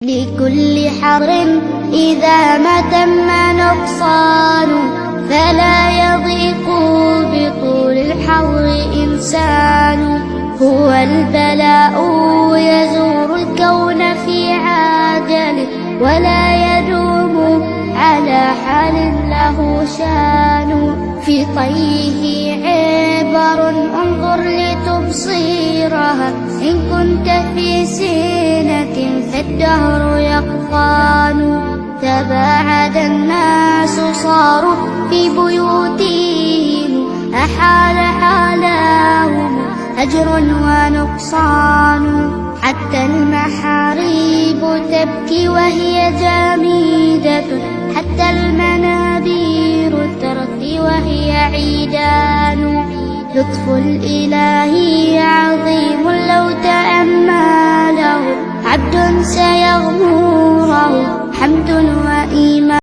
لكل حر إذا ما تم نقصان فلا يضيق بطول الحر إنسان. هو البلاء يزور الكون في عاجل ولا يدوم على حال له شان. في طيه عبر انظر لتبصيرها إن كنت في سينة فالدهر يقطان. تباعد الناس صاروا في بيوتهم أحال حالاهم هجر ونقصان. حتى المحاريب تبكي وهي جامدة حتى المنابير ترثي وهي عيدان. لطف الإله عظيم لو تأمله عبد سيغمره حمد وإيمان.